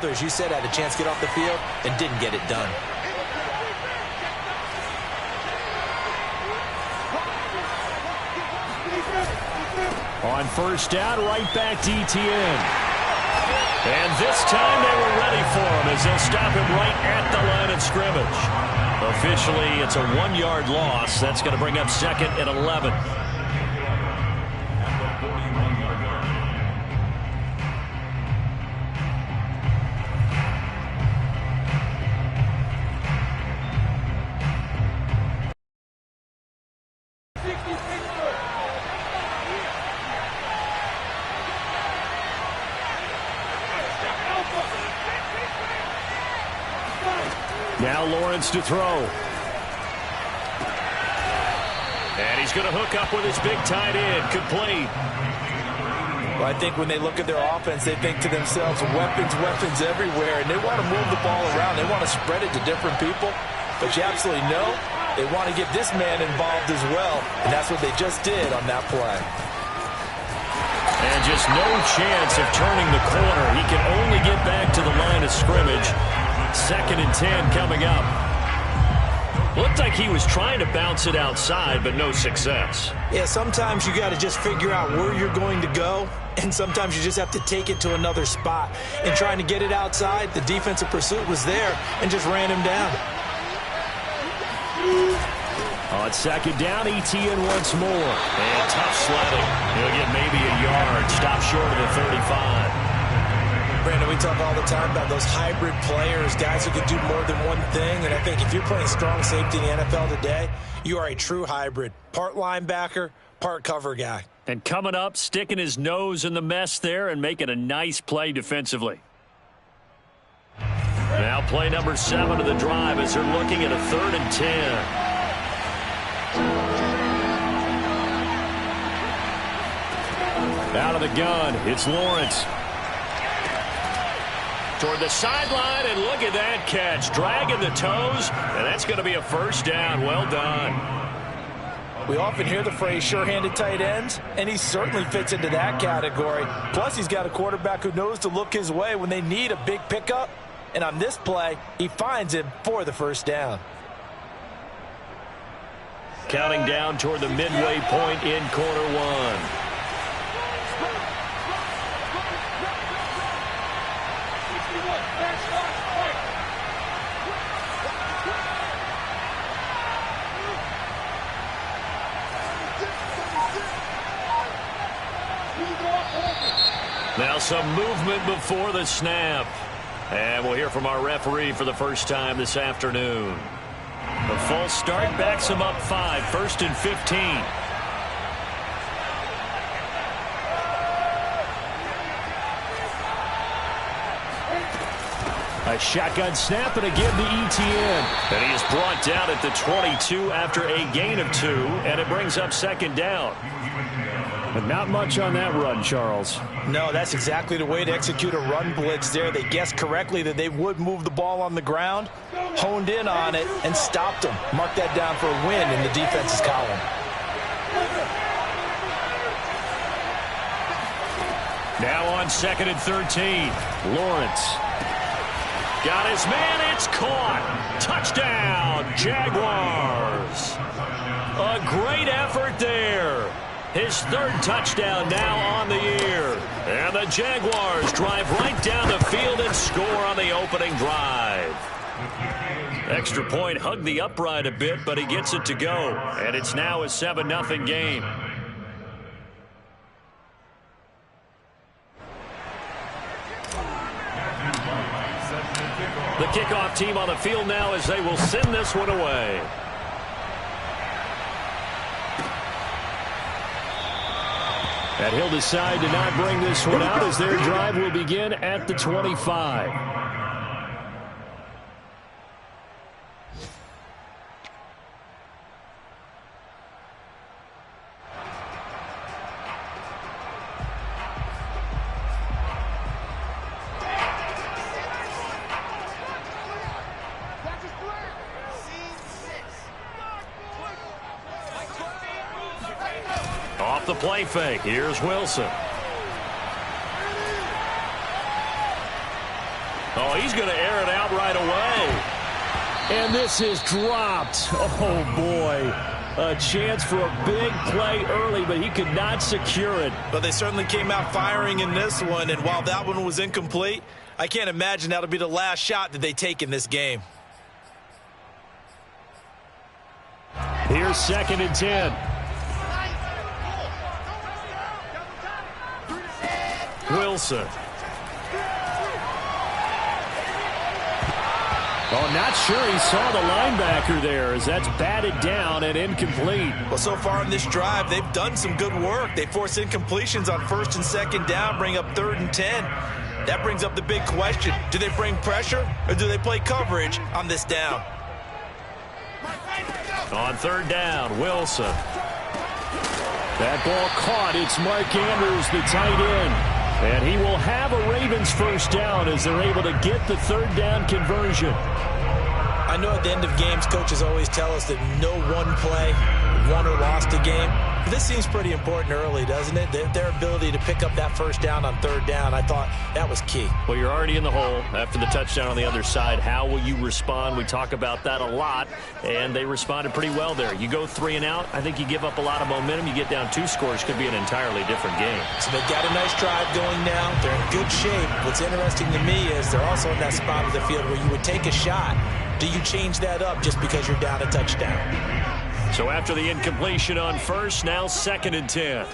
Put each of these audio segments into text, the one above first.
other, as you said, had a chance to get off the field and didn't get it done. On first down, right back to ETN. And this time they were ready for him as they'll stop him right at the line of scrimmage. Officially, it's a 1-yard loss. That's going to bring up 2nd and 11. Now Lawrence to throw. And he's going to hook up with his big tight end. Complete. Well, I think when they look at their offense, they think to themselves, weapons, weapons everywhere. And they want to move the ball around. They want to spread it to different people. But you absolutely know they want to get this man involved as well. And that's what they just did on that play. And just no chance of turning the corner. He can only get back to the line of scrimmage. 2nd and 10 coming up. Looked like he was trying to bounce it outside, but no success. Yeah, sometimes you got to just figure out where you're going to go, and sometimes you just have to take it to another spot. And trying to get it outside, the defensive pursuit was there and just ran him down. On 2nd down, ETN once more. And tough sledding. He'll get maybe a yard. Stop short of the 35. Brandon, we talk all the time about those hybrid players, guys who can do more than one thing. And I think if you're playing strong safety in the NFL today, you are a true hybrid. Part linebacker, part cover guy. And coming up, sticking his nose in the mess there and making a nice play defensively. Now play number 7 of the drive as they're looking at a 3rd and 10. Out of the gun, it's Lawrence. Toward the sideline, and look at that catch. Dragging the toes, and that's going to be a first down. Well done. We often hear the phrase sure-handed tight ends, and he certainly fits into that category. Plus, he's got a quarterback who knows to look his way when they need a big pickup. And on this play, he finds him for the first down. Counting down toward the midway point in quarter 1. Now some movement before the snap. And we'll hear from our referee for the first time this afternoon. The false start backs him up 5, 1st and 15. A shotgun snap and again to ETN. And he is brought down at the 22 after a gain of 2, and it brings up 2nd down. But not much on that run, Charles. No, that's exactly the way to execute a run blitz there. They guessed correctly that they would move the ball on the ground, honed in on it, and stopped them. Mark that down for a win in the defense's column. Now on 2nd and 13, Lawrence. Got his man, it's caught. Touchdown, Jaguars. A great effort there. His 3rd touchdown now on the year. And the Jaguars drive right down the field and score on the opening drive. Extra point hugged the upright a bit, but he gets it to go. And it's now a 7-0 game. The kickoff team on the field now as they will send this one away. And he'll decide to not bring this one out as their drive will begin at the 25. Off the play fake, here's Wilson. Oh, he's going to air it out right away. And this is dropped. Oh, boy. A chance for a big play early, but he could not secure it. But they certainly came out firing in this one, and while that one was incomplete, I can't imagine that'll be the last shot that they take in this game. Here's 2nd and 10. Wilson. Oh, not sure he saw the linebacker there as that's batted down and incomplete. Well, so far in this drive, they've done some good work. They force incompletions on 1st and 2nd down, bring up 3rd and 10. That brings up the big question. Do they bring pressure or do they play coverage on this down? On 3rd down, Wilson. That ball caught. It's Mark Andrews, the tight end. And he will have a Ravens 1st down as they're able to get the 3rd down conversion. I know at the end of games, coaches always tell us that no one play won or lost a game. But this seems pretty important early, doesn't it? Their ability to pick up that 1st down on 3rd down, I thought that was key. Well, you're already in the hole after the touchdown on the other side. How will you respond? We talk about that a lot, and they responded pretty well there. You go 3 and out, I think you give up a lot of momentum. You get down 2 scores, could be an entirely different game. So they've got a nice drive going now. They're in good shape. What's interesting to me is they're also in that spot of the field where you would take a shot. Do you change that up just because you're down a touchdown? So after the incompletion on 1st, now 2nd and 10.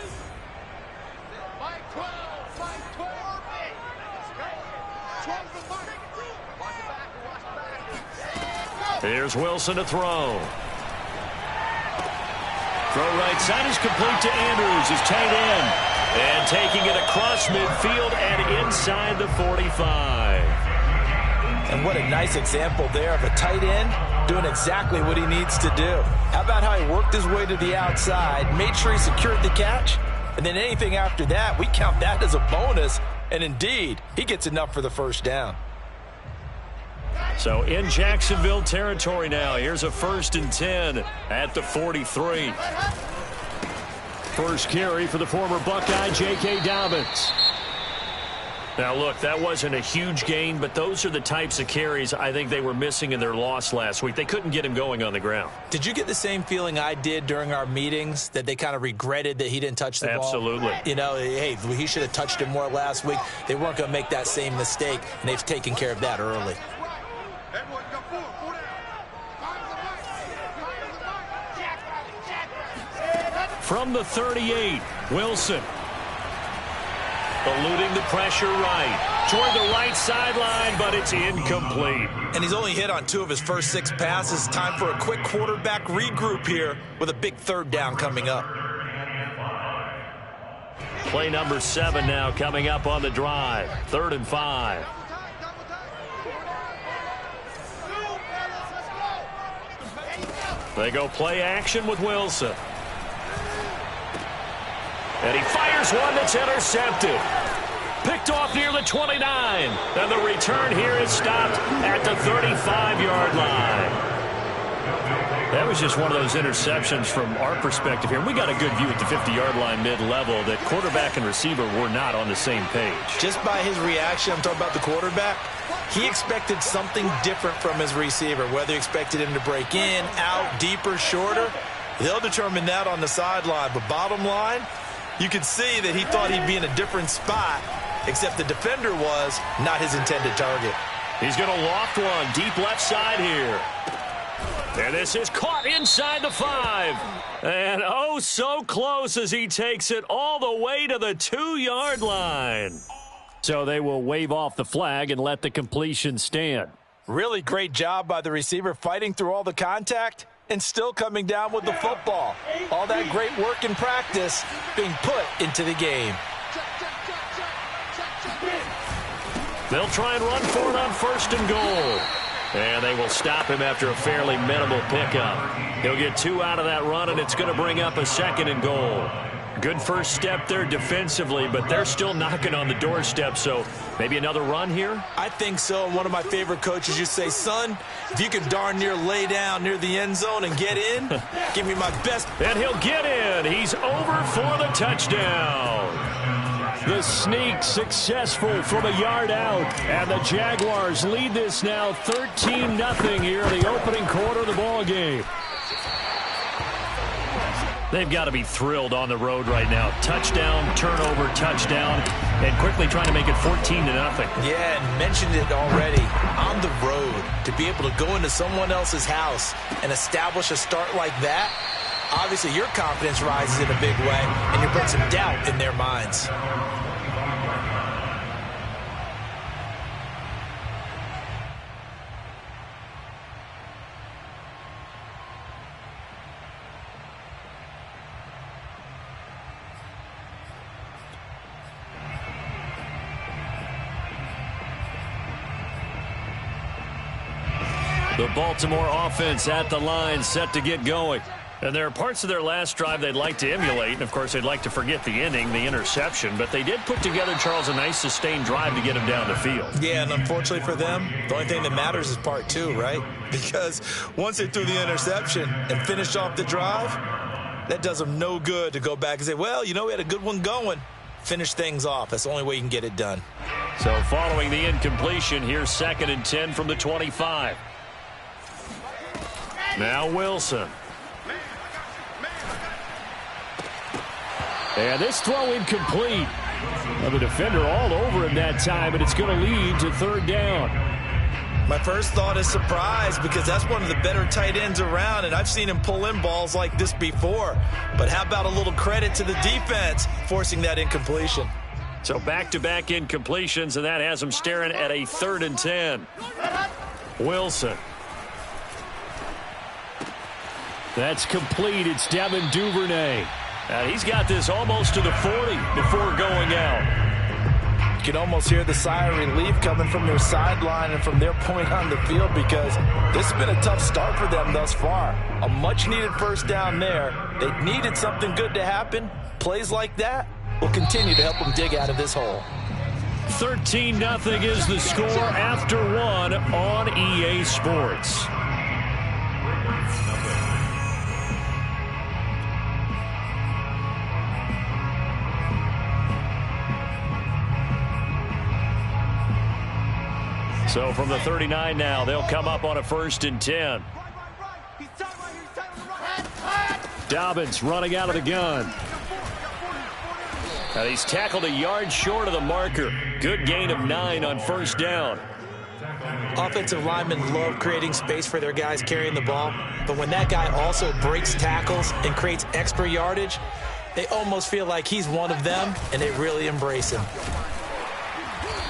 Here's Wilson to throw. Throw right side is complete to Andrews, his tight end. And taking it across midfield and inside the 45. And what a nice example there of a tight end doing exactly what he needs to do. How about how he worked his way to the outside, made sure he secured the catch, and then anything after that, we count that as a bonus. And indeed, he gets enough for the 1st down. So in Jacksonville territory now, here's a 1st and 10 at the 43. First carry for the former Buckeye, J.K. Dobbins. Now, look, that wasn't a huge gain, but those are the types of carries I think they were missing in their loss last week. They couldn't get him going on the ground. Did you get the same feeling I did during our meetings, that they kind of regretted that he didn't touch the ball? Absolutely. You know, hey, he should have touched it more last week. They weren't going to make that same mistake, and they've taken care of that early. From the 38, Wilson. Eluding the pressure right. Toward the right sideline, but it's incomplete. And he's only hit on 2 of his first 6 passes. Time for a quick quarterback regroup here with a big 3rd down coming up. Play number 7 now coming up on the drive. 3rd and 5. They go play action with Wilson. And he fires one that's intercepted. Picked off near the 29. And the return here is stopped at the 35-yard line. That was just one of those interceptions from our perspective here. We got a good view at the 50-yard line mid-level that quarterback and receiver were not on the same page. Just by his reaction, I'm talking about the quarterback, he expected something different from his receiver, whether he expected him to break in, out, deeper, shorter. They'll determine that on the sideline. But bottom line, you could see that he thought he'd be in a different spot, except the defender was not his intended target. He's going to loft one deep left side here. And this is caught inside the 5. And oh, so close as he takes it all the way to the 2-yard line. So they will wave off the flag and let the completion stand. Really great job by the receiver fighting through all the contact and still coming down with the football. All that great work in practice being put into the game. They'll try and run for it on 1st and goal. And they will stop him after a fairly minimal pickup. He'll get 2 out of that run, and it's going to bring up a 2nd and goal. Good first step there defensively, but they're still knocking on the doorstep, so maybe another run here? I think so. One of my favorite coaches used to say, son, if you can darn near lay down near the end zone and get in, give me my best. And he'll get in. He's over for the touchdown. The sneak successful from a yard out. And the Jaguars lead this now 13-0 here in the opening quarter of the ball game. They've got to be thrilled on the road right now. Touchdown, turnover, touchdown, and quickly trying to make it 14-0. Yeah, and mentioned it already. On the road, to be able to go into someone else's house and establish a start like that, obviously your confidence rises in a big way, and you put some doubt in their minds. The Baltimore offense at the line, set to get going. And there are parts of their last drive they'd like to emulate. And, of course, they'd like to forget the inning, the interception. But they did put together, Charles, a nice sustained drive to get him down the field. Yeah, and unfortunately for them, the only thing that matters is part two, right? Because once they threw the interception and finished off the drive, that does them no good to go back and say, well, you know, we had a good one going. Finish things off. That's the only way you can get it done. So following the incompletion, here's 2nd and 10 from the 25. Now Wilson. And this throw incomplete. Well, the defender all over him that time, and it's going to lead to 3rd down. My first thought is surprise, because that's one of the better tight ends around, and I've seen him pull in balls like this before. But how about a little credit to the defense forcing that incompletion? So back-to-back incompletions, and that has him staring at a 3rd and 10. Wilson. That's complete. It's Devin Duvernay. And he's got this almost to the 40 before going out. You can almost hear the sigh of relief coming from their sideline and from their point on the field, because this has been a tough start for them thus far. A much-needed first down there. They needed something good to happen. Plays like that will continue to help them dig out of this hole. 13-0 is the score after one on EA Sports. So from the 39 now, they'll come up on a 1st and 10. Dobbins running out of the gun. And he's tackled a yard short of the marker. Good gain of 9 on 1st down. Offensive linemen love creating space for their guys carrying the ball, but when that guy also breaks tackles and creates extra yardage, they almost feel like he's one of them, and they really embrace him.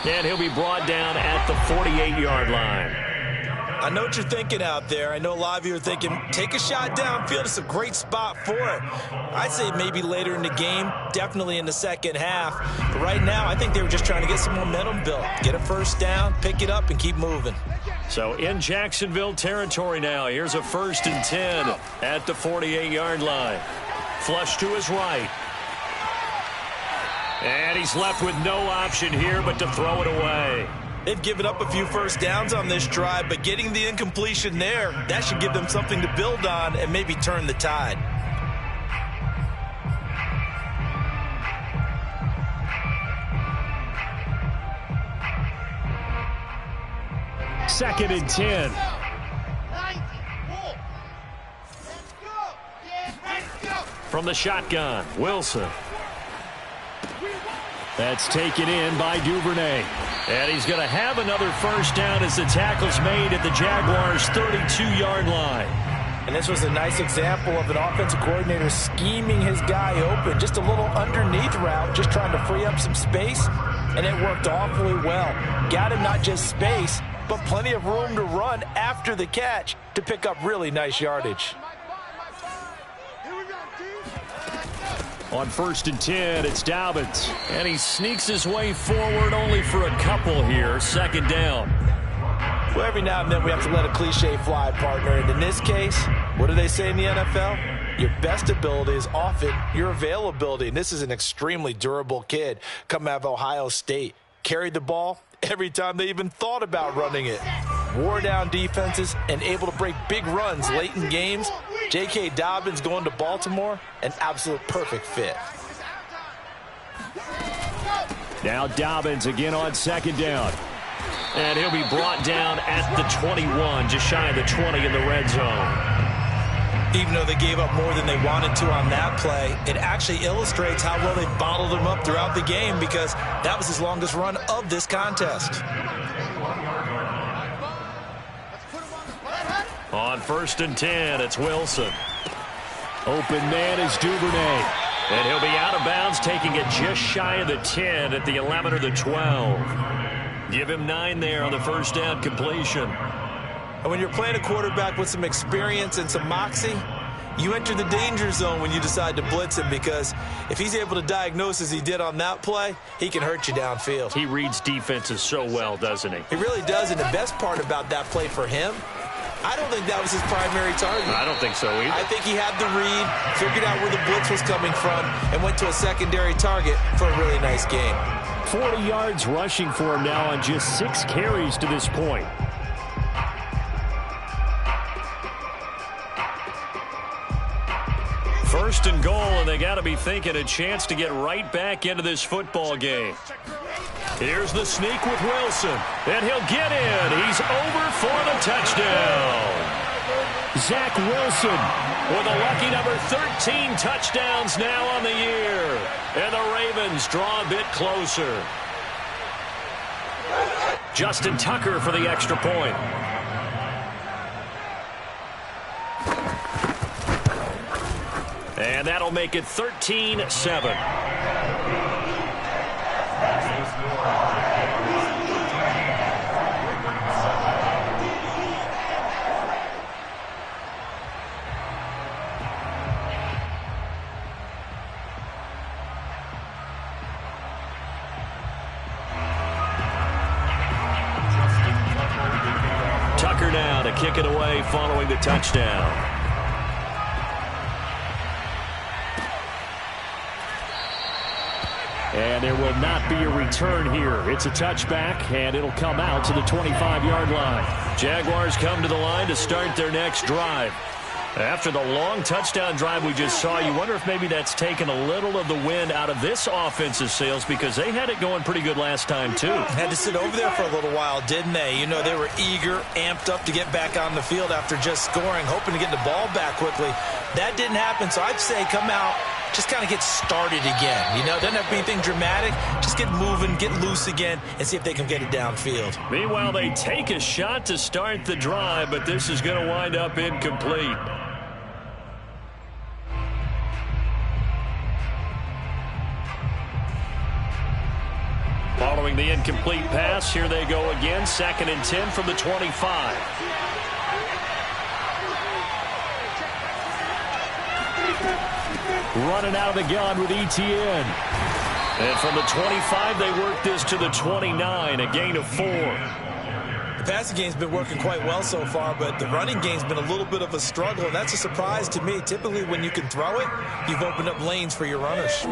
And he'll be brought down at the 48-yard line. I know what you're thinking out there. I know a lot of you are thinking, take a shot downfield. It's a great spot for it. I'd say maybe later in the game, definitely in the second half. But right now, I think they were just trying to get some momentum built. Get a first down, pick it up, and keep moving. So in Jacksonville territory now, here's a 1st and 10 at the 48-yard line. Flush to his right. And he's left with no option here but to throw it away. They've given up a few first downs on this drive, but getting the incompletion there, that should give them something to build on and maybe turn the tide. Second and 10. From the shotgun, Wilson. That's taken in by Duvernay. And he's going to have another first down as the tackle's made at the Jaguars' 32-yard line. And this was a nice example of an offensive coordinator scheming his guy open. Just a little underneath route, just trying to free up some space, and it worked awfully well. Got him not just space, but plenty of room to run after the catch to pick up really nice yardage. On 1st and 10, it's Dobbins. And he sneaks his way forward only for a couple here. 2nd down. Well, every now and then we have to let a cliche fly, partner. And in this case, what do they say in the NFL? Your best ability is often your availability. And this is an extremely durable kid coming out of Ohio State. Carried the ball every time they even thought about running it. Wore down defenses and able to break big runs late in games. J.K. Dobbins going to Baltimore, an absolute perfect fit. Now Dobbins again on second down. And he'll be brought down at the 21, just shy of the 20 in the red zone. Even though they gave up more than they wanted to on that play, it actually illustrates how well they bottled him up throughout the game because that was his longest run of this contest. On 1st and 10, it's Wilson. Open man is Duvernay. And he'll be out of bounds, taking it just shy of the 10 at the 11 or the 12. Give him 9 there on the first down completion. And when you're playing a quarterback with some experience and some moxie, you enter the danger zone when you decide to blitz him because if he's able to diagnose as he did on that play, he can hurt you downfield. He reads defenses so well, doesn't he? He really does, and the best part about that play for him, I don't think that was his primary target. I don't think so either. I think he had the read, figured out where the blitz was coming from, and went to a secondary target for a really nice game. 40 yards rushing for him now on just 6 carries to this point. First and goal, and they got to be thinking a chance to get right back into this football game. Here's the sneak with Wilson, and he'll get in. He's over for the touchdown. Zach Wilson with a lucky number 13 touchdowns now on the year. And the Ravens draw a bit closer. Justin Tucker for the extra point. And that'll make it 13-7. Tucker now to kick it away following the touchdown. And there will not be a return here. It's a touchback, and it'll come out to the 25-yard line. Jaguars come to the line to start their next drive. After the long touchdown drive we just saw, you wonder if maybe that's taken a little of the wind out of this offense's sails because they had it going pretty good last time, too. Had to sit over there for a little while, didn't they? You know, they were eager, amped up to get back on the field after just scoring, hoping to get the ball back quickly. That didn't happen, so I'd say come out, just kind of get started again. You know, doesn't have to be anything dramatic. Just get moving, get loose again, and see if they can get it downfield. Meanwhile, they take a shot to start the drive, but this is going to wind up incomplete. Following the incomplete pass, here they go again. 2nd and 10 from the 25. Running out of the gun with Etienne. And from the 25, they work this to the 29, a gain of 4. The passing game's been working quite well so far, but the running game's been a little bit of a struggle, and that's a surprise to me. Typically, when you can throw it, you've opened up lanes for your runners.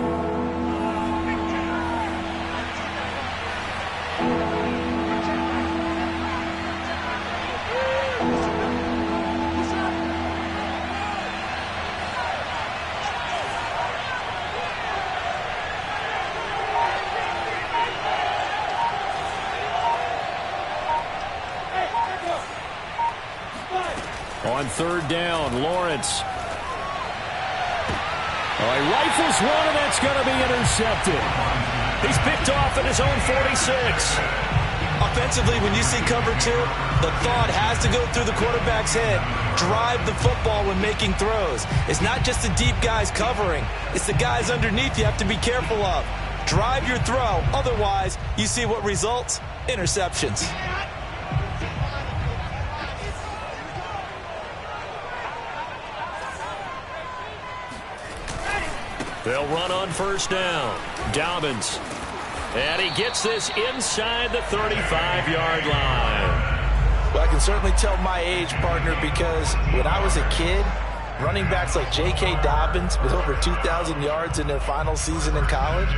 On 3rd down, Lawrence. He rifles one, and that's going to be intercepted. He's picked off at his own 46. Offensively, when you see cover 2, the thought has to go through the quarterback's head. Drive the football when making throws. It's not just the deep guys covering. It's the guys underneath you have to be careful of. Drive your throw. Otherwise, you see what results? Interceptions. They'll run on 1st down. Dobbins. And he gets this inside the 35-yard line. Well, I can certainly tell my age, partner, because when I was a kid, running backs like J.K. Dobbins with over 2,000 yards in their final season in college,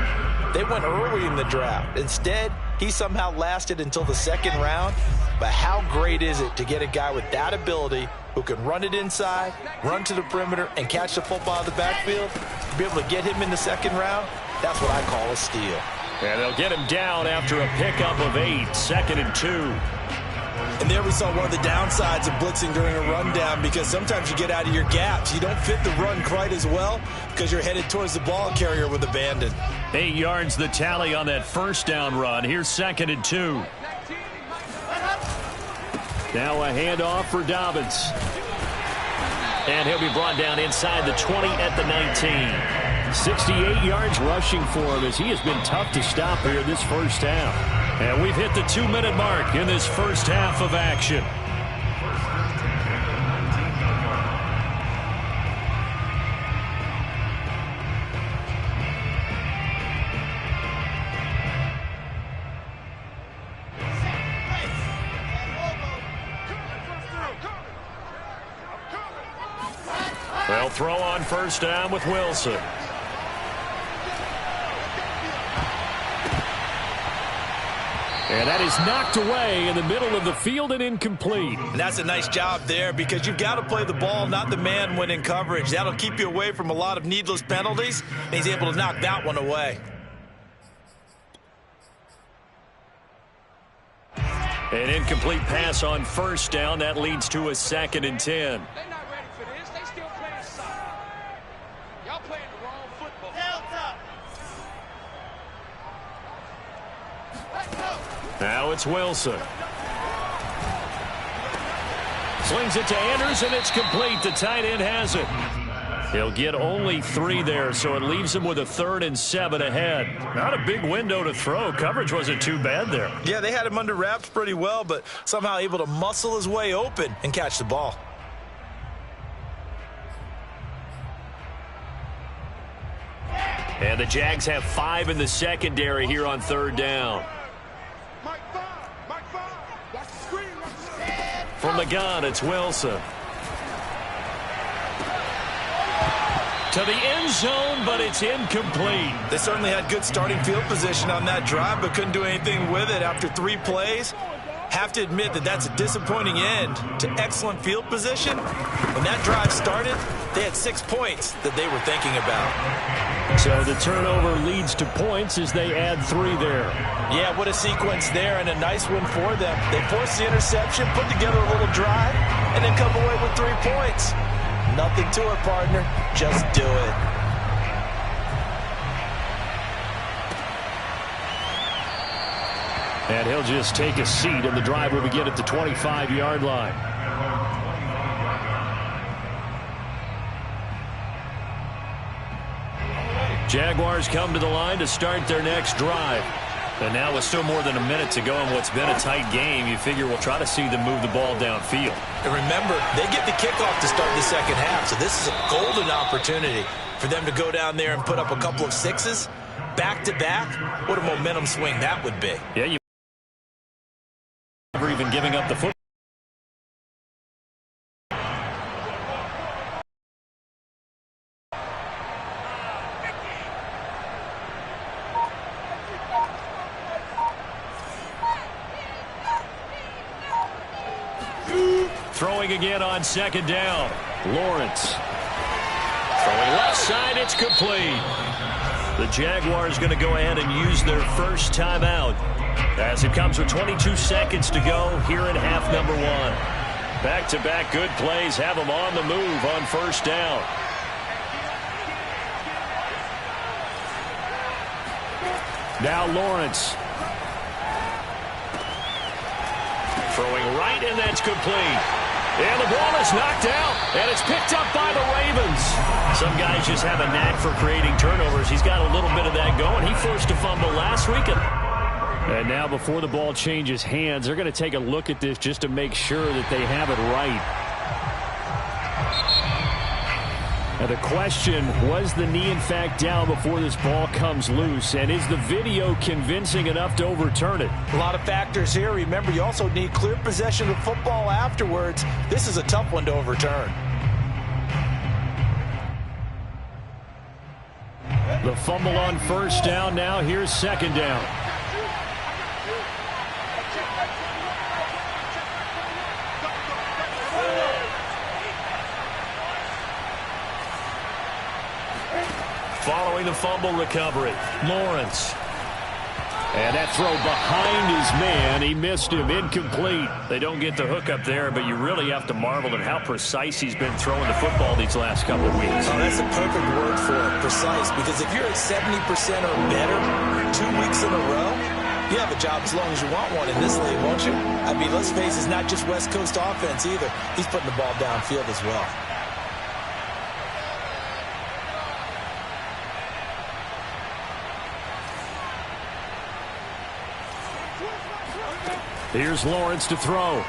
they went early in the draft. Instead, he somehow lasted until the 2nd round. But how great is it to get a guy with that ability who can run it inside, run to the perimeter, and catch the football out of the backfield? To be able to get him in the 2nd round, that's what I call a steal. And they'll get him down after a pickup of 8, 2nd and 2. And there we saw one of the downsides of blitzing during a rundown, because sometimes you get out of your gaps. You don't fit the run quite as well because you're headed towards the ball carrier with abandon. 8 yards the tally on that first down run. Here's 2nd and 2. Now a handoff for Dobbins. And he'll be brought down inside the 20 at the 19. 68 yards rushing for him, as he has been tough to stop here this first half. And we've hit the 2-minute mark in this first half of action. They'll throw on first down with Wilson. And that is knocked away in the middle of the field and incomplete. And that's a nice job there, because you've got to play the ball, not the man when in coverage. That'll keep you away from a lot of needless penalties. And he's able to knock that one away. An incomplete pass on first down. That leads to a 2nd and 10. They're not ready for this. They still playing soccer. Y'all playing the wrong football. Now it's Wilson. Slings it to Anders, and it's complete. The tight end has it. He'll get only 3 there, so it leaves him with a 3rd and 7 ahead. Not a big window to throw. Coverage wasn't too bad there. Yeah, they had him under wraps pretty well, but somehow able to muscle his way open and catch the ball. And the Jags have 5 in the secondary here on 3rd down. From the gun, it's Wilson. To the end zone, but it's incomplete. They certainly had good starting field position on that drive, but couldn't do anything with it after 3 plays. Have to admit that that's a disappointing end to excellent field position. When that drive started, they had 6 points that they were thinking about. So the turnover leads to points as they add 3 there. Yeah, what a sequence there, and a nice one for them. They forced the interception, put together a little drive, and then come away with 3 points. Nothing to it, partner. Just do it. And he'll just take a seat, and the drive will begin at the 25-yard line. Jaguars come to the line to start their next drive. And now with still more than a minute to go in what's been a tight game, you figure we'll try to see them move the ball downfield. And remember, they get the kickoff to start the second half, so this is a golden opportunity for them to go down there and put up a couple of 6s back-to-back. What a momentum swing that would be. Yeah, you never even giving up the football. Throwing again on 2nd down. Lawrence. Throwing left side, it's complete. The Jaguars going to go ahead and use their first timeout as it comes with 22 seconds to go here in half number 1. Back-to-back good plays have them on the move on first down. Now Lawrence. Throwing right, and that's complete. And the ball is knocked out, and it's picked up by the Ravens. Some guys just have a knack for creating turnovers. He's got a little bit of that going. He forced a fumble last week. And now before the ball changes hands, they're going to take a look at this just to make sure that they have it right. Now the question, was the knee in fact down before this ball comes loose? And is the video convincing enough to overturn it? A lot of factors here. Remember, you also need clear possession of football afterwards. This is a tough one to overturn. The fumble on first down. Now here's 2nd down. Following the fumble recovery, Lawrence. And that throw behind his man, he missed him, incomplete. They don't get the hook up there, but you really have to marvel at how precise he's been throwing the football these last couple of weeks. Oh, that's a perfect word for it, precise, because if you're at 70% or better 2 weeks in a row, you have a job as long as you want one in this league, won't you? I mean, let's face it, it's not just West Coast offense either. He's putting the ball downfield as well. Here's Lawrence to throw.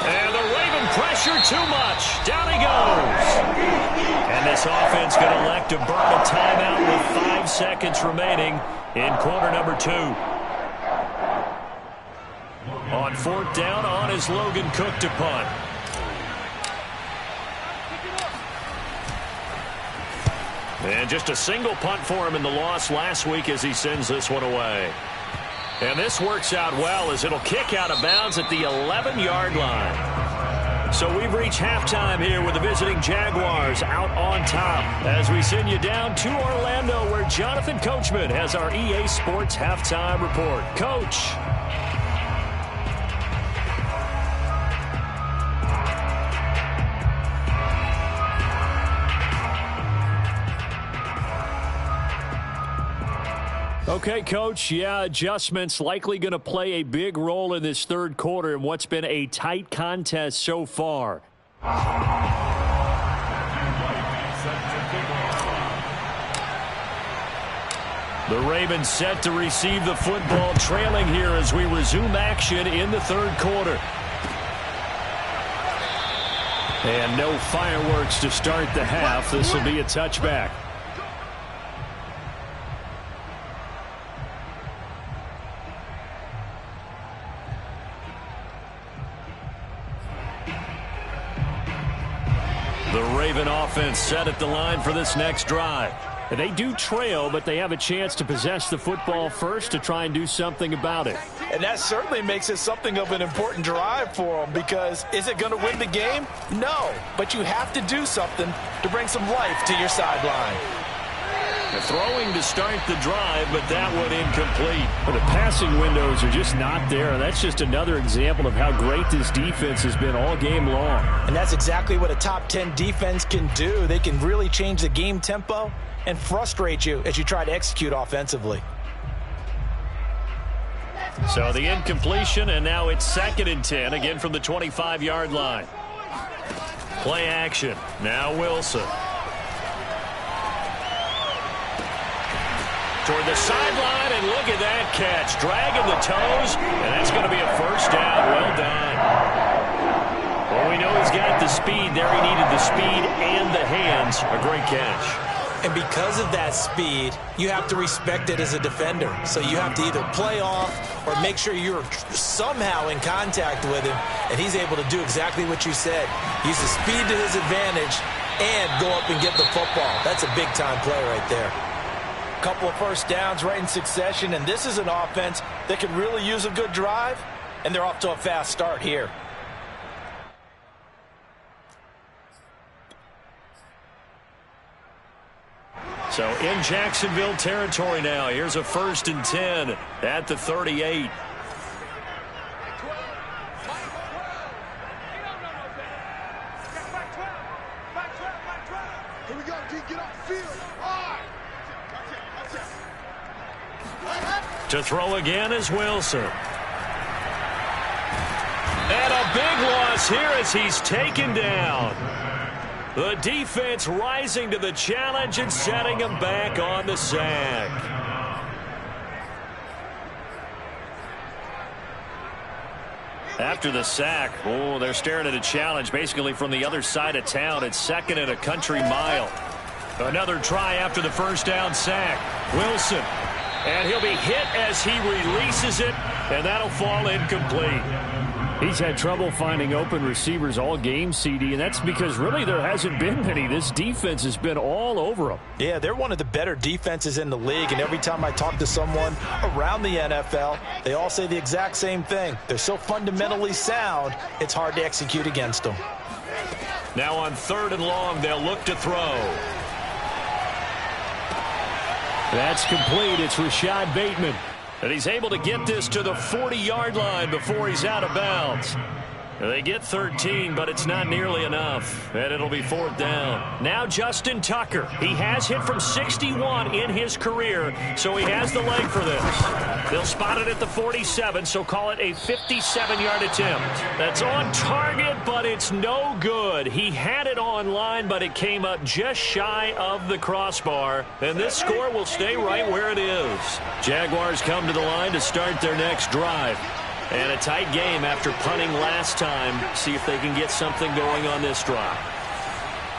And the Raven pressure too much. Down he goes. And this offense going to elect to burn a timeout with 5 seconds remaining in quarter number 2. On 4th down, on is Logan Cook to punt. And just a single punt for him in the loss last week as he sends this one away. And this works out well as it'll kick out of bounds at the 11-yard line. So we've reached halftime here with the visiting Jaguars out on top as we send you down to Orlando where Jonathan Coachman has our EA Sports halftime report. Coach. Okay, Coach, yeah, adjustments likely going to play a big role in this third quarter in what's been a tight contest so far. The Ravens set to receive the football, trailing here as we resume action in the third quarter. And no fireworks to start the half. This will be a touchback. The Raven offense set at the line for this next drive. And they do trail, but they have a chance to possess the football first to try and do something about it. And that certainly makes it something of an important drive for them because is it going to win the game? No, but you have to do something to bring some life to your sideline. Throwing to start the drive, but that one incomplete. But the passing windows are just not there. That's just another example of how great this defense has been all game long. And that's exactly what a top 10 defense can do. They can really change the game tempo and frustrate you as you try to execute offensively. So the incompletion, and now it's 2nd and 10, again from the 25-yard line. Play action. Now Wilson. Toward the sideline, and look at that catch. Dragging the toes, and that's going to be a first down. Well done. Well, we know he's got the speed there. He needed the speed and the hands. A great catch. And because of that speed, you have to respect it as a defender. So you have to either play off or make sure you're somehow in contact with him, and he's able to do exactly what you said. Use the speed to his advantage and go up and get the football. That's a big-time play right there. Couple of first downs right in succession, and this is an offense that can really use a good drive, and they're off to a fast start here. So in Jacksonville territory now. Here's a 1st and 10 at the 38. Here we go, D. Get off the field. All right. To throw again is Wilson. And a big loss here as he's taken down. The defense rising to the challenge and setting him back on the sack. After the sack, oh, they're staring at a challenge basically from the other side of town. It's 2nd and a country mile. Another try after the first down sack. Wilson. And he'll be hit as he releases it, and that'll fall incomplete. He's had trouble finding open receivers all game, CD, and that's because really there hasn't been many. This defense has been all over them. Yeah, they're one of the better defenses in the league, and every time I talk to someone around the NFL, they all say the exact same thing. They're so fundamentally sound, it's hard to execute against them. Now on 3rd and long, they'll look to throw. That's complete. It's Rashad Bateman. And he's able to get this to the 40-yard line before he's out of bounds. They get 13, but it's not nearly enough, and it'll be 4th down. Now Justin Tucker. He has hit from 61 in his career, so he has the leg for this. They'll spot it at the 47, so call it a 57-yard attempt. That's on target, but it's no good. He had it on line, but it came up just shy of the crossbar, and this score will stay right where it is. Jaguars come to the line to start their next drive. And a tight game after punting last time. See if they can get something going on this drive.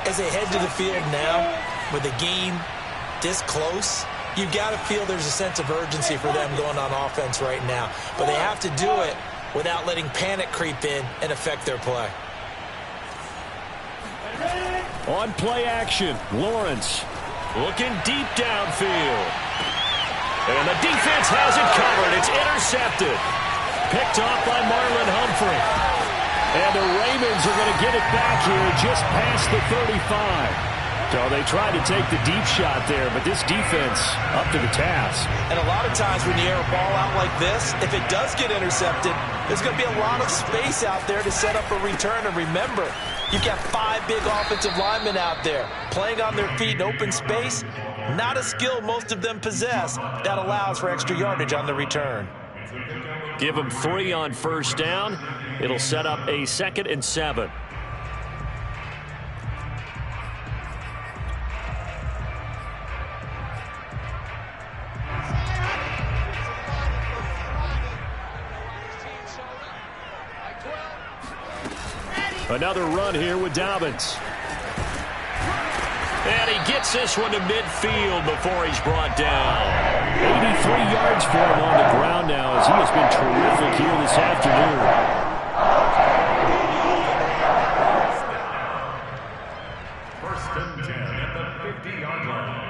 As they head to the field now, with a game this close, you've got to feel there's a sense of urgency for them going on offense right now. But they have to do it without letting panic creep in and affect their play. On play action, Lawrence. Looking deep downfield. And the defense has it covered. It's intercepted. Picked off by Marlon Humphrey. And the Ravens are going to get it back here just past the 35. So they tried to take the deep shot there, but this defense up to the task. And a lot of times when you air a ball out like this, if it does get intercepted, there's going to be a lot of space out there to set up a return. And remember, you've got 5 big offensive linemen out there playing on their feet in open space. Not a skill most of them possess that allows for extra yardage on the return. Give them 3 on 1st down. It'll set up a 2nd and 7. Another run here with Dobbins. And he gets this one to midfield before he's brought down. 83 yards for him on the ground now as he has been terrific here this afternoon. First and 10 at the 50-yard line.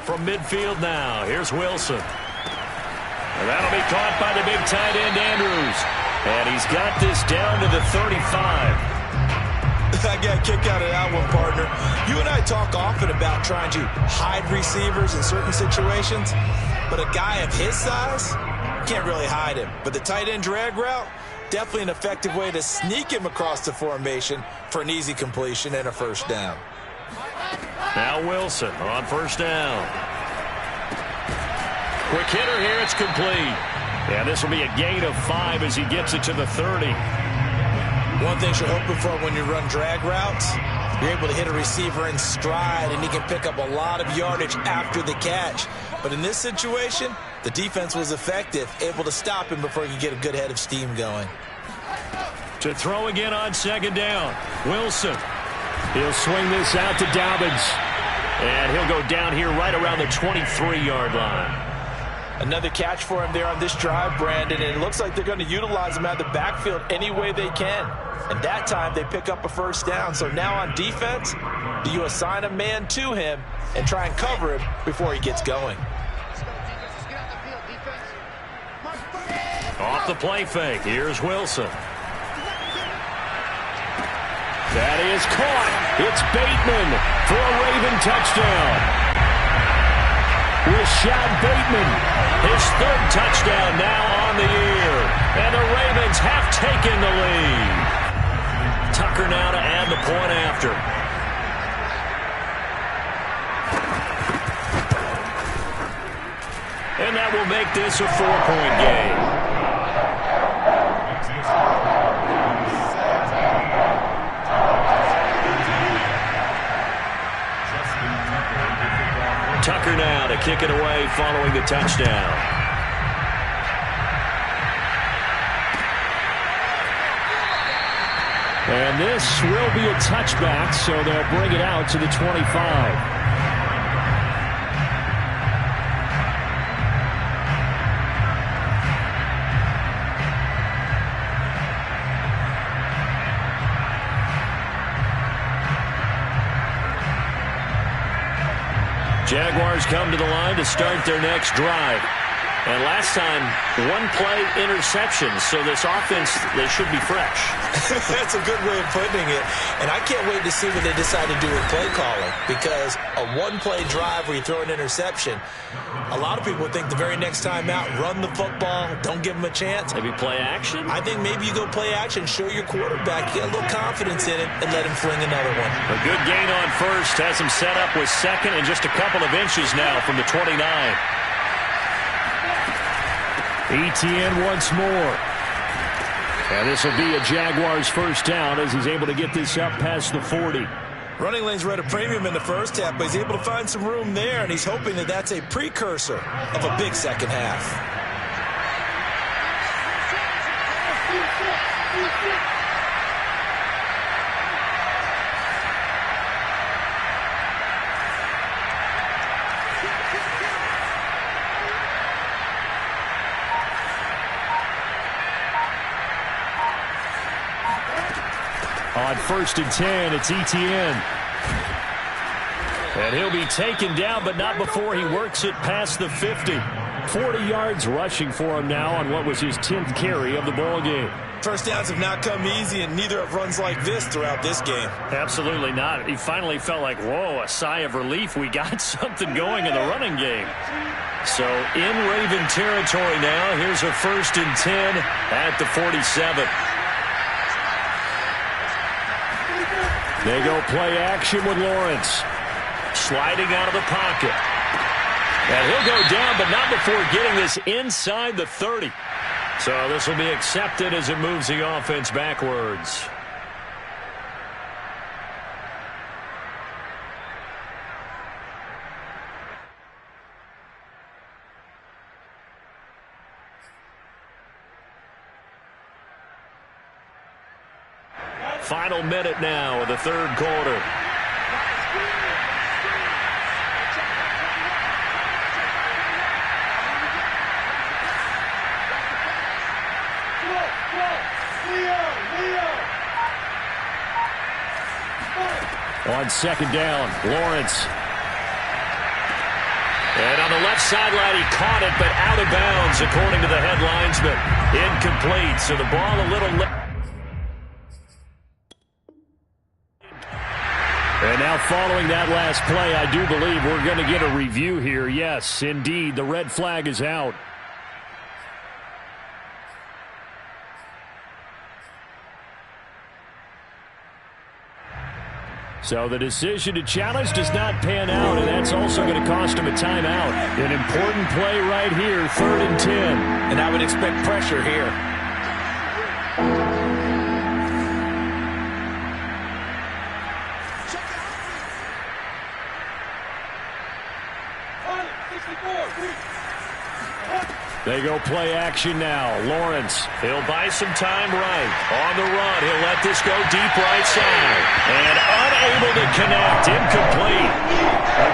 From midfield now, here's Wilson. And that'll be caught by the big tight end, Andrews. And he's got this down to the 35. I got a kick out of that one, partner. You and I talk often about trying to hide receivers in certain situations, but a guy of his size, can't really hide him. But the tight end drag route, definitely an effective way to sneak him across the formation for an easy completion and a 1st down. Now Wilson on 1st down. Quick hitter here, it's complete. Yeah, this will be a gain of 5 as he gets it to the 30. One thing you're hoping for when you run drag routes, you're able to hit a receiver in stride and he can pick up a lot of yardage after the catch. But in this situation, the defense was effective, able to stop him before he could get a good head of steam going. To throw again on 2nd down, Wilson. He'll swing this out to Dobbins. And he'll go down here right around the 23-yard line. Another catch for him there on this drive, Brandon, and it looks like they're going to utilize him out of the backfield any way they can. And that time they pick up a 1st down. So now on defense, do you assign a man to him and try and cover him before he gets going? Off the play fake, here's Wilson. That is caught. It's Bateman for a Raven touchdown. Rashad Bateman, his 3rd touchdown now on the year. And the Ravens have taken the lead. Tucker now to add the point after. And that will make this a 4-point game. Tucker now to kick it away following the touchdown. And this will be a touchback, so they'll bring it out to the 25. Jaguars come to the line to start their next drive. And last time, one-play interception. So this offense, they should be fresh. That's a good way of putting it. And I can't wait to see what they decide to do with play calling. Because a one-play drive where you throw an interception, a lot of people think the very next time out, run the football, don't give them a chance. Maybe play action? I think maybe you go play action, show your quarterback, get a little confidence in it, and let him fling another one. A good gain on first has him set up with second and just a couple of inches now from the 29. ETN once more. And this will be a Jaguars first down as he's able to get this up past the 40. Running lanes were at a premium in the first half, but he's able to find some room there, and he's hoping that that's a precursor of a big second half. On 1st and 10, it's ETN. And he'll be taken down, but not before he works it past the 50. 40 yards rushing for him now on what was his 10th carry of the ball game. First downs have not come easy, and neither have runs like this throughout this game. Absolutely not. He finally felt like, whoa, a sigh of relief. We got something going in the running game. So in Raven territory now, here's a 1st and 10 at the 47. They go play action with Lawrence. Sliding out of the pocket. And he'll go down, but not before getting this inside the 30. So this will be accepted as it moves the offense backwards. Final minute now of the third quarter. On 2nd down, Lawrence. And on the left sideline, he caught it, but out of bounds, according to the head linesman. Incomplete, so the ball a little late. And now following that last play, I do believe we're going to get a review here. Yes, indeed, the red flag is out. So the decision to challenge does not pan out, and that's also going to cost him a timeout. An important play right here, 3rd and 10. And I would expect pressure here. They go play action now. Lawrence. He'll buy some time right. On the run, he'll let this go deep right side. And unable to connect. Incomplete.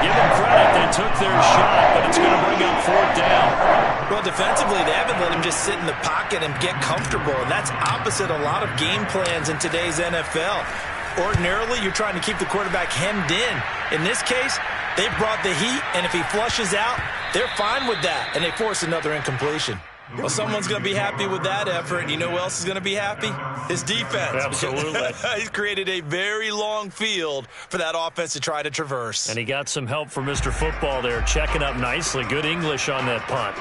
Give them credit. They took their shot, but it's going to bring up 4th down. Well, defensively, they haven't let him just sit in the pocket and get comfortable, and that's opposite a lot of game plans in today's NFL. Ordinarily, you're trying to keep the quarterback hemmed in. In this case, they brought the heat, and if he flushes out, they're fine with that, and they force another incompletion. Well, someone's going to be happy with that effort, and you know who else is going to be happy? His defense. Absolutely. He's created a very long field for that offense to try to traverse. And he got some help from Mr. Football there, checking up nicely. Good English on that punt.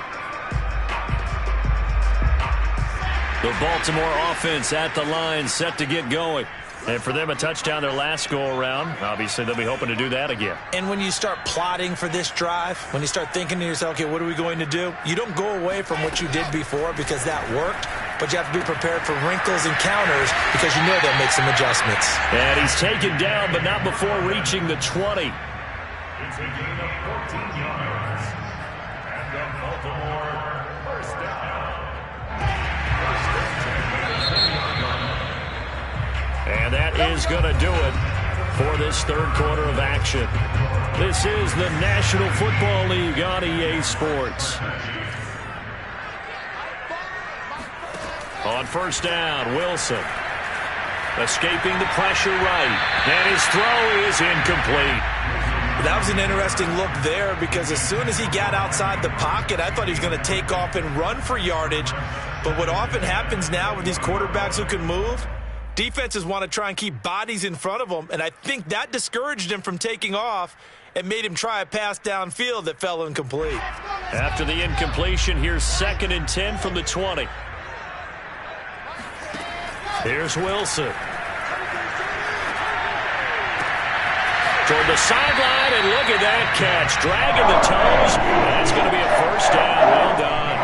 The Baltimore offense at the line, set to get going. And for them, a touchdown their last go-around. Obviously, they'll be hoping to do that again. And when you start plotting for this drive, when you start thinking to yourself, okay, what are we going to do? You don't go away from what you did before because that worked, but you have to be prepared for wrinkles and counters because you know they'll make some adjustments. And he's taken down, but not before reaching the 20. It's a gain of 14 yards. And the Baltimore first down. And that is going to do it for this third quarter of action. This is the National Football League on EA Sports. On 1st down, Wilson. Escaping the pressure right. And his throw is incomplete. That was an interesting look there because as soon as he got outside the pocket, I thought he was going to take off and run for yardage. But what often happens now with these quarterbacks who can move, defenses want to try and keep bodies in front of them, and I think that discouraged him from taking off and made him try a pass downfield that fell incomplete. After the incompletion, here's 2nd and 10 from the 20. Here's Wilson. Toward the sideline, and look at that catch. Dragging the toes. That's going to be a first down. Well done.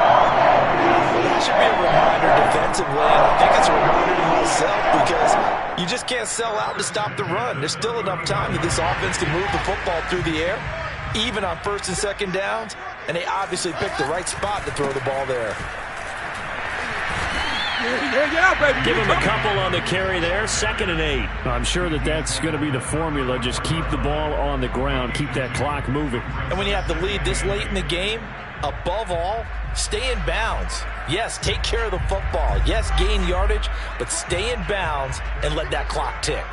Well, that should be a reminder defensively, and I think it's a reminder to myself because you just can't sell out to stop the run. There's still enough time that this offense can move the football through the air, even on 1st and 2nd downs, and they obviously picked the right spot to throw the ball there. Yeah, baby. Give him a couple on the carry there. 2nd and 8. I'm sure that's going to be the formula. Just keep the ball on the ground. Keep that clock moving. And when you have the lead this late in the game, above all, stay in bounds. Yes, take care of the football. Yes, gain yardage, but stay in bounds and let that clock tick.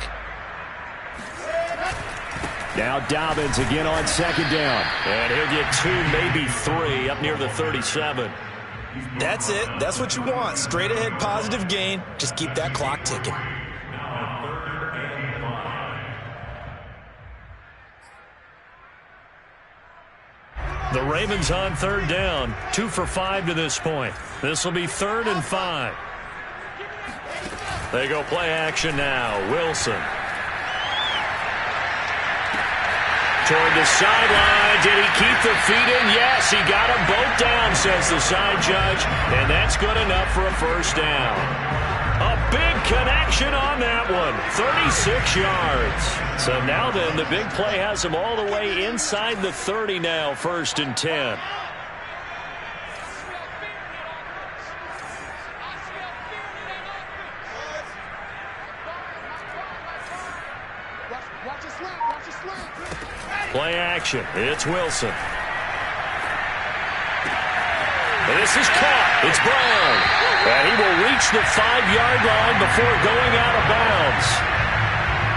Now Dobbins again on 2nd down. And he'll get 2, maybe 3, up near the 37. That's it. That's what you want. Straight ahead positive gain. Just keep that clock ticking. The Ravens on 3rd down. 2 for 5 to this point. This will be 3rd and 5. They go play action now. Wilson. Toward the sideline. Did he keep the feet in? Yes, he got them both down, says the side judge. And that's good enough for a first down. A big connection on that one. 36 yards. So now then, the big play has him all the way inside the 30 now, 1st and 10. Play action. It's Wilson. This is caught. It's Brown. And he will reach the 5-yard line before going out of bounds.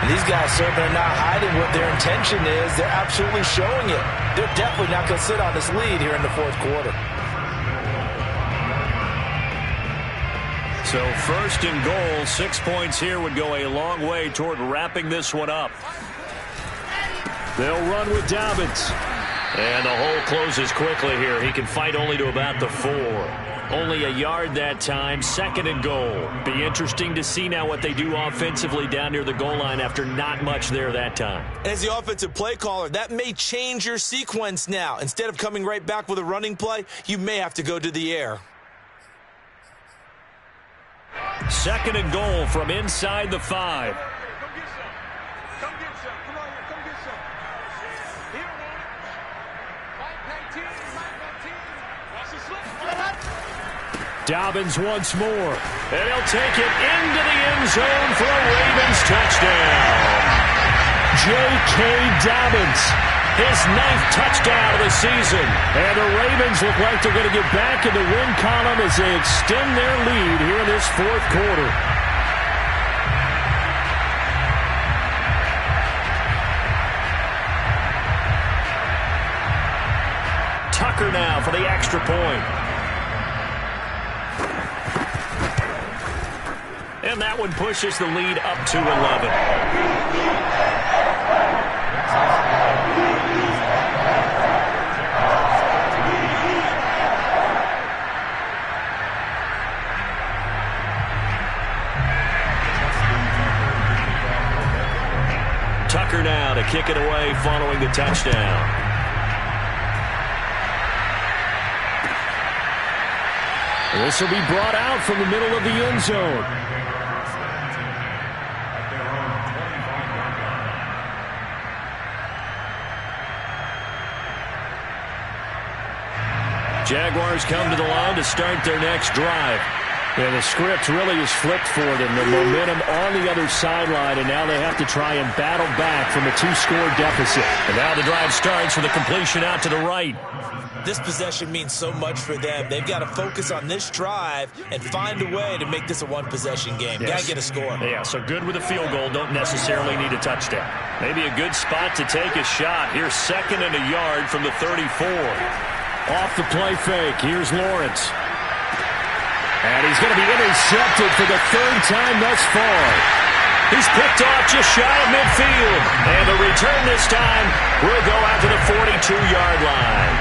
And these guys certainly are not hiding what their intention is. They're absolutely showing it. They're definitely not going to sit on this lead here in the 4th quarter. So 1st and goal, 6 points here would go a long way toward wrapping this one up. They'll run with Dobbins. And the hole closes quickly here. He can fight only to about the 4. Only a yard that time, 2nd and goal. Be interesting to see now what they do offensively down near the goal line after not much there that time. As the offensive play caller, that may change your sequence now. Instead of coming right back with a running play, you may have to go to the air. 2nd and goal from inside the 5. Dobbins once more. And he'll take it into the end zone for a Ravens touchdown. J.K. Dobbins. His 9th touchdown of the season. And the Ravens look like they're going to get back in the win column as they extend their lead here in this 4th quarter. Tucker now for the extra point. And that one pushes the lead up to 11. Tucker now to kick it away following the touchdown. This will be brought out from the middle of the end zone. Jaguars come to the line to start their next drive. Yeah, the script really is flipped for them. The momentum on the other sideline, and now they have to try and battle back from a 2-score deficit. And now the drive starts with a completion out to the right. This possession means so much for them. They've got to focus on this drive and find a way to make this a one-possession game. Yes. Got to get a score. Yeah, so good with a field goal. Don't necessarily need a touchdown. Maybe a good spot to take a shot. Here's 2nd and a yard from the 34. Off the play fake. Here's Lawrence. And he's going to be intercepted for the 3rd time thus far. He's picked off just shy of midfield. And the return this time will go out to the 42-yard line.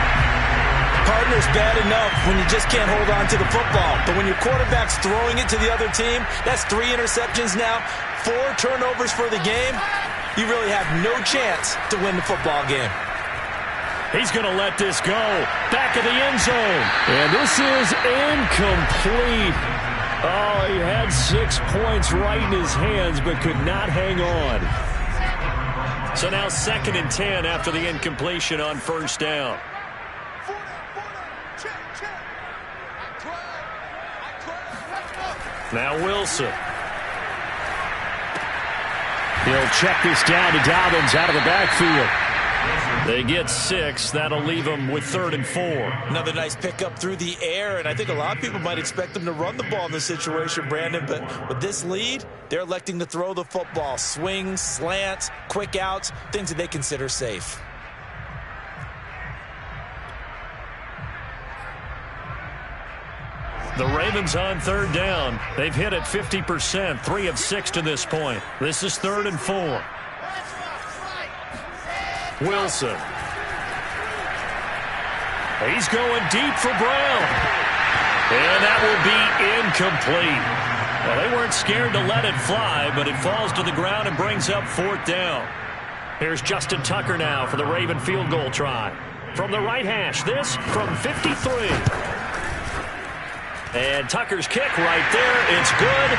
Partner's bad enough when you just can't hold on to the football. But when your quarterback's throwing it to the other team, that's 3 interceptions now, 4 turnovers for the game. You really have no chance to win the football game. He's going to let this go. Back of the end zone. And this is incomplete. Oh, he had 6 points right in his hands, but could not hang on. So now 2nd and 10 after the incompletion on 1st down. Now Wilson. He'll check this down to Dobbins out of the backfield. They get 6. That'll leave them with 3rd and 4. Another nice pickup through the air, and I think a lot of people might expect them to run the ball in this situation, Brandon, but with this lead, they're electing to throw the football. Swings, slants, quick outs, things that they consider safe. The Ravens on 3rd down. They've hit it 50%, 3 of 6 to this point. This is 3rd and 4. Wilson. He's going deep for Brown. And that will be incomplete. Well, they weren't scared to let it fly, but it falls to the ground and brings up 4th down. Here's Justin Tucker now for the Raven field goal try. From the right hash, this from 53. And Tucker's kick right there. It's good.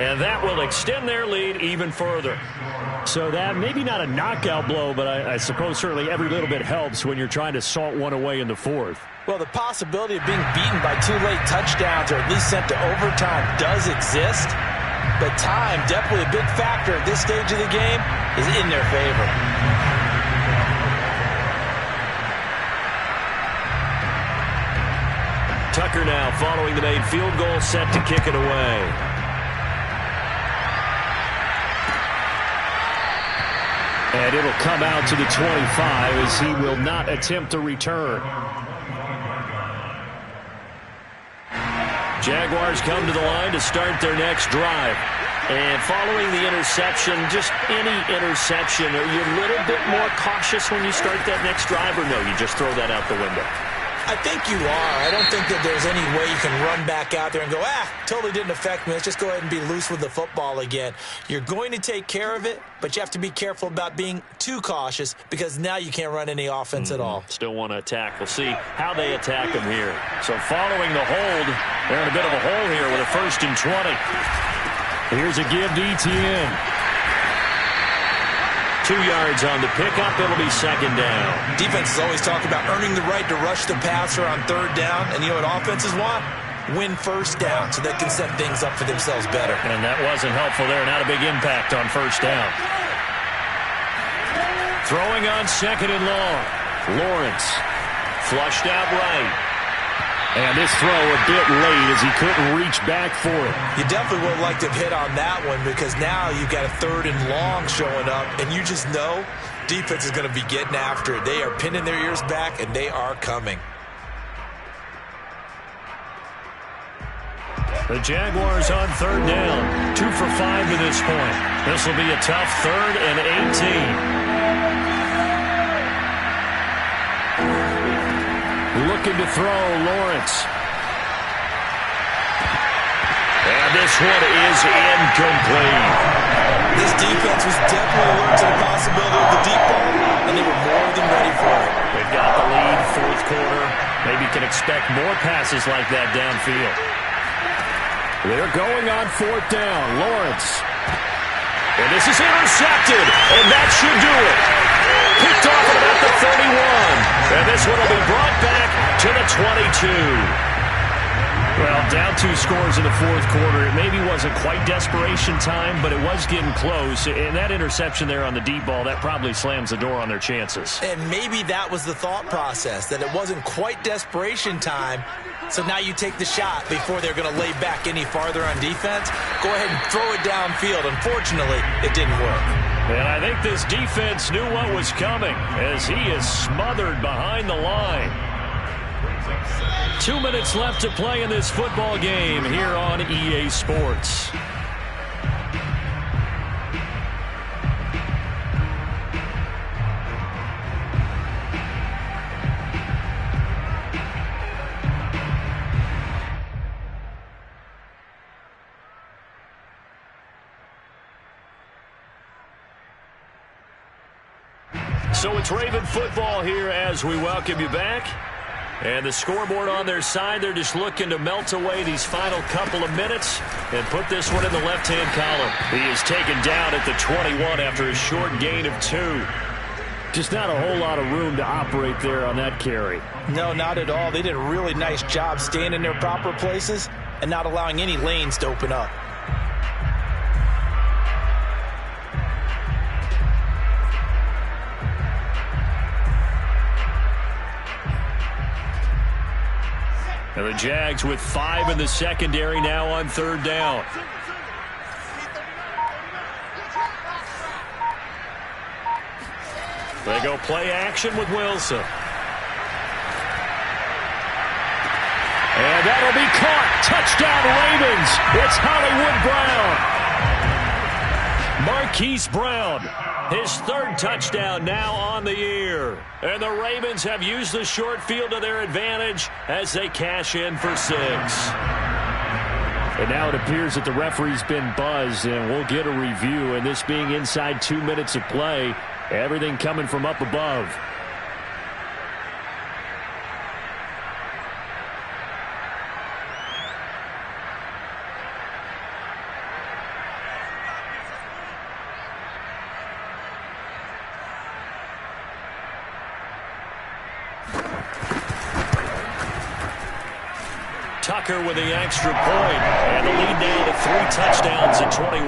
And that will extend their lead even further. So that maybe not a knockout blow, but I suppose certainly every little bit helps when you're trying to salt one away in the 4th. Well, the possibility of being beaten by 2 late touchdowns or at least sent to overtime does exist. But time, definitely a big factor at this stage of the game, is in their favor. Tucker now following the made field goal, set to kick it away. And it'll come out to the 25 as he will not attempt to return. Jaguars come to the line to start their next drive. And following the interception, just any interception, are you a little bit more cautious when you start that next drive, or no, you just throw that out the window? I think you are. I don't think that there's any way you can run back out there and go, totally didn't affect me. Let's just go ahead and be loose with the football again. You're going to take care of it, but you have to be careful about being too cautious because now you can't run any offense at all. Still want to attack. We'll see how they attack them here. So following the hold, they're in a bit of a hole here with a 1st and 20. Here's a give to Etienne. 2 yards on the pickup. It'll be 2nd down. Defenses always talk about earning the right to rush the passer on 3rd down. And you know what offenses want? Win 1st down so they can set things up for themselves better. And that wasn't helpful there. Not a big impact on 1st down. Throwing on 2nd and long. Lawrence flushed out right. And this throw a bit late as he couldn't reach back for it. You definitely would like to have hit on that one because now you've got a 3rd and long showing up, and you just know defense is going to be getting after it. They are pinning their ears back, and they are coming. The Jaguars on 3rd down. 2 for 5 to this point. This will be a tough 3rd and 18. Looking to throw, Lawrence. And this one is incomplete. This defense was definitely alert to the possibility of the deep ball, and they were more than ready for it. They've got the lead, 4th quarter. Maybe can expect more passes like that downfield. They're going on 4th down. Lawrence. And this is intercepted, and that should do it. Picked off at about the 31. And this one will be brought back to the 22. Well, down 2 scores in the fourth quarter. It maybe wasn't quite desperation time, but it was getting close. And that interception there on the deep ball, that probably slams the door on their chances. And maybe that was the thought process, that it wasn't quite desperation time. So now you take the shot before they're going to lay back any farther on defense. Go ahead and throw it downfield. Unfortunately, it didn't work. And I think this defense knew what was coming as he is smothered behind the line. 2 minutes left to play in this football game here on EA Sports. So it's Raven football here as we welcome you back. And the scoreboard on their side, they're just looking to melt away these final couple of minutes and put this one in the left-hand column. He is taken down at the 21 after a short gain of 2. Just not a whole lot of room to operate there on that carry. No, not at all. They did a really nice job staying in their proper places and not allowing any lanes to open up. And the Jags with 5 in the secondary now on 3rd down. They go play action with Wilson. And that'll be caught. Touchdown Ravens. It's Hollywood Brown. Marquise Brown. His 3rd touchdown now on the year. And the Ravens have used the short field to their advantage as they cash in for 6. And now it appears that the referee's been buzzed, and we'll get a review. And this being inside 2 minutes of play, everything coming from up above. Tucker with the extra point, and the lead now to 3 touchdowns at 21.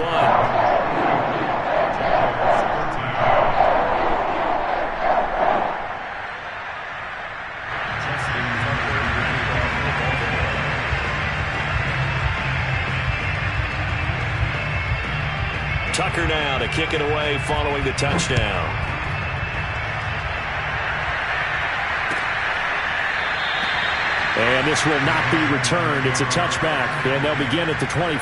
Tucker now to kick it away following the touchdown. And this will not be returned. It's a touchback, and they'll begin at the 25.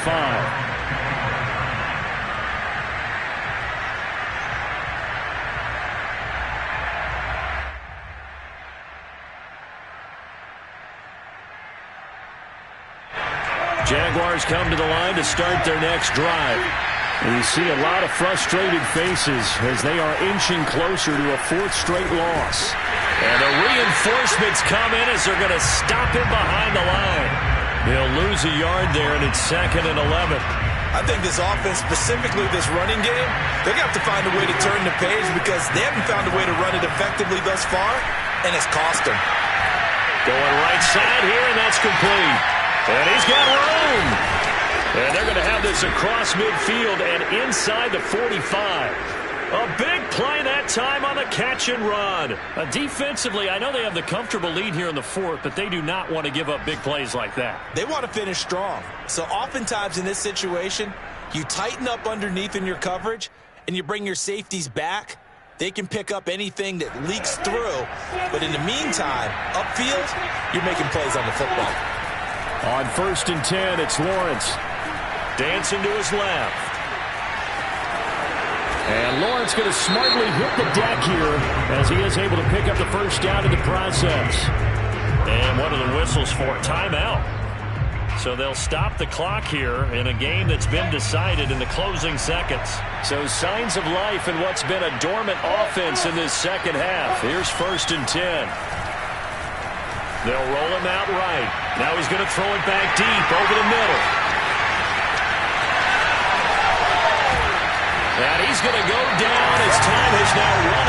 Jaguars come to the line to start their next drive. And you see a lot of frustrated faces as they are inching closer to a 4th straight loss. And the reinforcements come in as they're going to stop him behind the line. He'll lose a yard there, and it's 2nd and 11. I think this offense, specifically this running game, they're going to have to find a way to turn the page because they haven't found a way to run it effectively thus far, and it's cost them. Going right side here, and that's complete. And he's got room. And they're going to have this across midfield and inside the 45. A big play that time on the catch and run. Defensively, I know they have the comfortable lead here in the 4th, but they do not want to give up big plays like that. They want to finish strong. So oftentimes in this situation, you tighten up underneath in your coverage and you bring your safeties back. They can pick up anything that leaks through. But in the meantime, upfield, you're making plays on the football. On 1st and 10, it's Lawrence. Dancing to his left. And Lawrence going to smartly hit the deck here as he is able to pick up the 1st down in the process. And what are the whistles for? Timeout. So they'll stop the clock here in a game that's been decided in the closing seconds. So signs of life in what's been a dormant offense in this second half. Here's 1st and 10. They'll roll him out right. Now he's going to throw it back deep over the middle. And he's going to go down as time has now run